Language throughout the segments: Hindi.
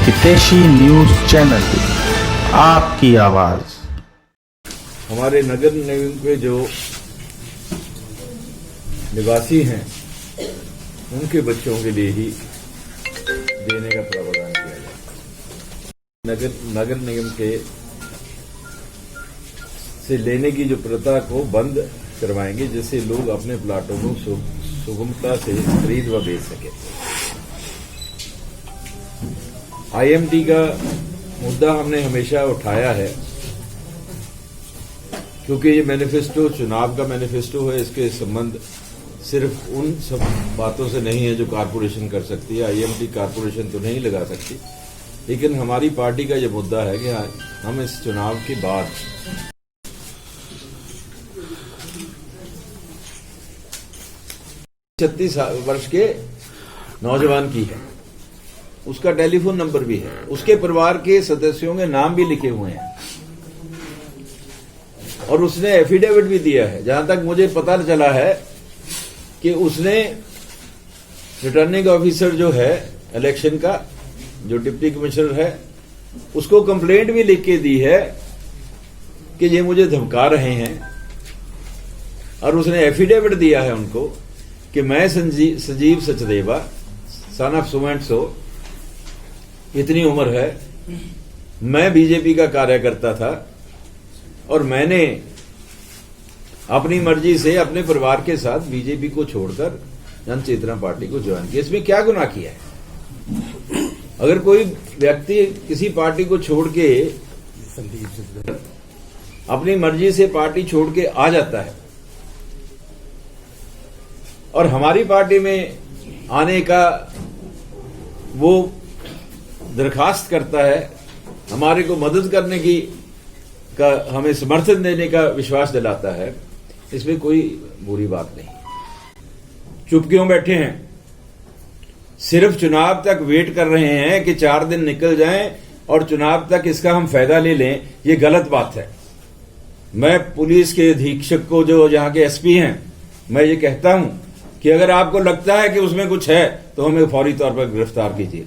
हितैषी न्यूज चैनल, आपकी आवाज। हमारे नगर निगम के जो निवासी हैं उनके बच्चों के लिए ही देने का प्रावधान किया जाए। नगर निगम के से लेने की जो प्रथा को बंद करवाएंगे, जिससे लोग अपने प्लाटों को सुगमता से खरीद व बेच सके। आईएमटी का मुद्दा हमने हमेशा उठाया है, क्योंकि ये मैनिफेस्टो चुनाव का मैनिफेस्टो है। इसके संबंध सिर्फ उन सब बातों से नहीं है जो कारपोरेशन कर सकती है। आईएमटी कारपोरेशन तो नहीं लगा सकती, लेकिन हमारी पार्टी का ये मुद्दा है कि हम इस चुनाव के बाद 36 वर्ष के नौजवान की है, उसका टेलीफोन नंबर भी है, उसके परिवार के सदस्यों के नाम भी लिखे हुए हैं, और उसने एफिडेविट भी दिया है। जहां तक मुझे पता चला है कि उसने रिटर्निंग ऑफिसर जो है इलेक्शन का, जो डिप्टी कमिश्नर है, उसको कंप्लेंट भी लिख के दी है कि ये मुझे धमका रहे हैं, और उसने एफिडेविट दिया है उनको कि मैं Sanjeev Sachdeva son of so and so, इतनी उम्र है, मैं बीजेपी का कार्यकर्ता था और मैंने अपनी मर्जी से अपने परिवार के साथ बीजेपी को छोड़कर जन चेतना पार्टी को ज्वाइन किया। इसमें क्या गुनाह किया है? अगर कोई व्यक्ति किसी पार्टी को छोड़ के अपनी मर्जी से पार्टी छोड़ के आ जाता है और हमारी पार्टी में आने का वो दरखास्त करता है, हमारे को मदद करने की का हमें समर्थन देने का विश्वास दिलाता है, इसमें कोई बुरी बात नहीं। चुप क्यों बैठे हैं? सिर्फ चुनाव तक वेट कर रहे हैं कि 4 दिन निकल जाएं और चुनाव तक इसका हम फायदा ले लें। ये गलत बात है। मैं पुलिस के अधीक्षक को, जो यहां के एसपी हैं, मैं ये कहता हूं कि अगर आपको लगता है कि उसमें कुछ है तो हमें फौरी तौर पर गिरफ्तार कीजिए।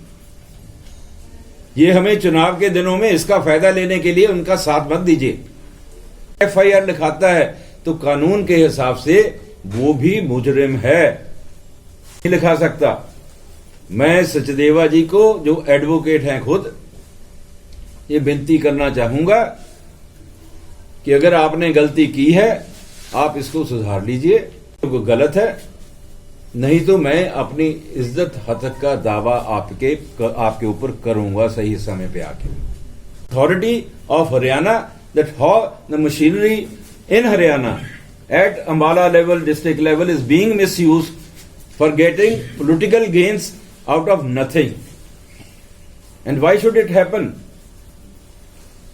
ये हमें चुनाव के दिनों में इसका फायदा लेने के लिए उनका साथ मत दीजिए। एफआईआर लिखाता है तो कानून के हिसाब से वो भी मुजरिम है, नहीं लिखा सकता। मैं सचदेवा जी को, जो एडवोकेट हैं खुद, ये विनती करना चाहूंगा कि अगर आपने गलती की है आप इसको सुधार लीजिए, तो गलत है, नहीं तो मैं अपनी इज्जत हतक का दावा आपके ऊपर करूंगा सही समय पे आके। Authority of Haryana that how the machinery in Haryana at Ambala level, district level is being misused for getting political gains out of nothing, and why should it happen?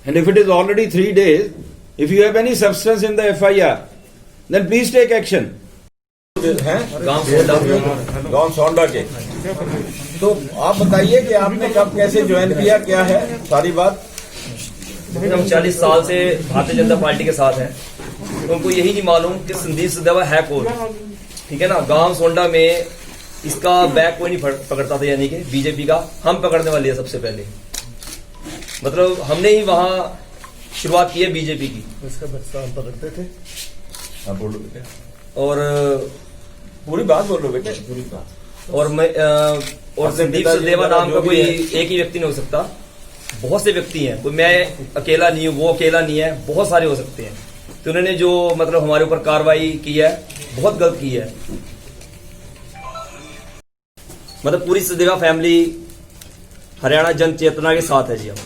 And if it is already 3 days, if you have any substance in the FIR, then please take action. गांव सोंडा के, तो आप बताइए कि आपने कब कैसे ज्वाइन किया, क्या है सारी बात? हम 40 साल से भारतीय जनता पार्टी के साथ हैं। उनको यही नहीं मालूम कि संदीप सचदेवा है कौन, ठीक है ना। गांव सोंडा में इसका बैग कोई नहीं पकड़ता था, यानी कि बीजेपी का हम पकड़ने वाले हैं सबसे पहले। मतलब हमने ही वहां शुरुआत की है बीजेपी की। इसका बच्चा हम पकड़ते थे। हाँ बोलो बेटे, और पूरी बात बोलो बेटे, पूरी बात। और मैं और संदीप सचदेवा नाम का कोई एक ही व्यक्ति नहीं हो सकता, बहुत से व्यक्ति हैं। कोई मैं अकेला नहीं हूं, वो अकेला नहीं है, बहुत सारे हो सकते हैं। तो उन्होंने जो मतलब हमारे ऊपर कार्रवाई की है, बहुत गलत की है। मतलब पूरी सचदेवा फैमिली हरियाणा जन चेतना के साथ है जी। हम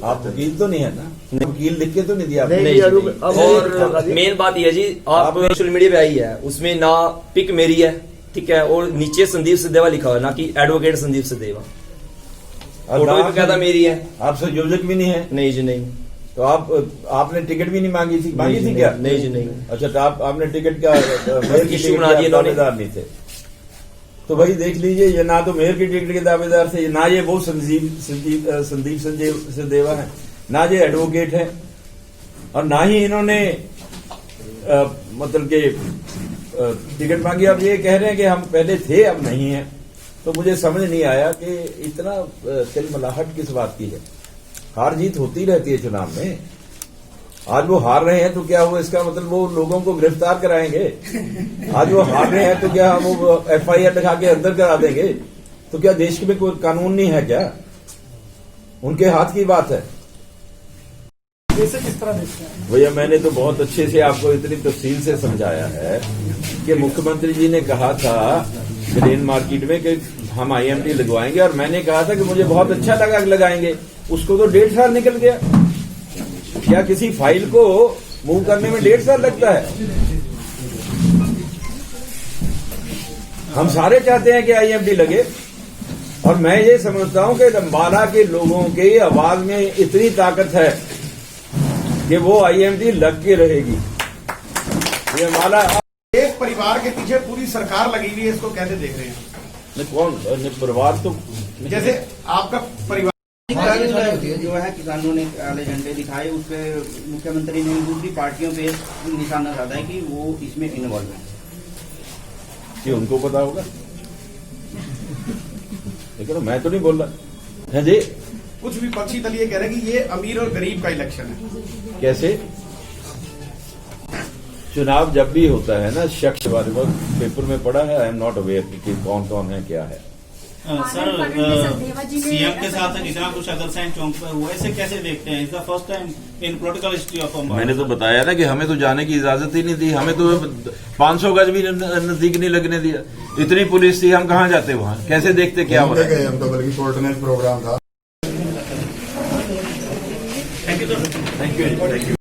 आप वकील तो नहीं है ना? वकील लिख के तो नहीं दिया आपने? नहीं। और मेन बात यह है जी, आप सोशल मीडिया पे आई है, उसमें ना पिक मेरी है, ठीक है, और नीचे संदीप सचदेवा लिखा हुआ है, ना कि एडवोकेट संदीप सचदेवा। फोटो भी बकायदा मेरी है। आप संयोजक भी नहीं है? नहीं जी नहीं। तो आपने टिकट भी नहीं मांगी थी? मांगी थी क्या? नहीं जी नहीं। अच्छा, तो आपने टिकट का इश्यू बना दिया, दावेदार नहीं थे? तो भाई देख लीजिए, ये ना तो मेयर की टिकट के दावेदार थे, ना ये वो संदीप सचदेवा है, ना ये एडवोकेट है, और ना ही इन्होंने मतलब के टिकट मांगी। अब ये कह रहे हैं कि हम पहले थे अब नहीं है। तो मुझे समझ नहीं आया कि इतना तिलमिलाहट किस बात की है। हार जीत होती रहती है चुनाव में। आज वो हार रहे हैं तो क्या हुआ, इसका मतलब वो लोगों को गिरफ्तार कराएंगे? आज वो हार रहे हैं तो क्या वो FIR दिखा के अंदर करा देंगे? तो क्या देश में कोई कानून नहीं है क्या? उनके हाथ की बात है। वैसे किस तरह देखते हैं? भैया मैंने तो बहुत अच्छे से आपको इतनी तफसील से समझाया है कि मुख्यमंत्री जी ने कहा था ग्रेन मार्केट में कि हम IMT लगवाएंगे, और मैंने कहा था कि मुझे बहुत अच्छा लगा कि लगाएंगे। उसको तो 1.5 साल निकल गया। क्या किसी फाइल को मूव करने में 1.5 साल लगता है? हम सारे चाहते हैं कि IMT लगे, और मैं ये समझता हूं कि अम्बाला के लोगों की आवाज में इतनी ताकत है कि वो IMT लग के रहेगी। ये अम्बाला एक परिवार के पीछे पूरी सरकार लगी हुई है, इसको कैसे देख रहे हैं? कौन परिवार तो जैसे आपका परिवार जो है किसानों ने काले झंडे दिखाए, उस पे मुख्यमंत्री ने दूसरी पार्टियों पे निशाना साधा है कि वो इसमें इन्वॉल्व है। कि उनको पता होगा, लेकिन मैं तो नहीं बोल रहा है जी। कुछ विपक्षी दल ये कह रहे हैं कि ये अमीर और गरीब का इलेक्शन है। कैसे? चुनाव जब भी होता है ना, शख्स बारे में पेपर में पढ़ा है, आई एम नॉट अवेयर कि कौन कौन है क्या है। सर सीएम के साथ इतना कुछ अगरसैन चौक पर हुआ, इसे कैसे देखते हैं? Is the first time in political history of Ambala. मैंने तो बताया ना कि हमें तो जाने की इजाजत ही नहीं दी। हमें तो 500 गज भी नजदीक नहीं लगने दिया। इतनी पुलिस थी, हम कहाँ जाते वहां? कैसे देखते क्या हो रहा है? हम तो बल्कि फोर्टनेट प्रोग्राम था। Thank you.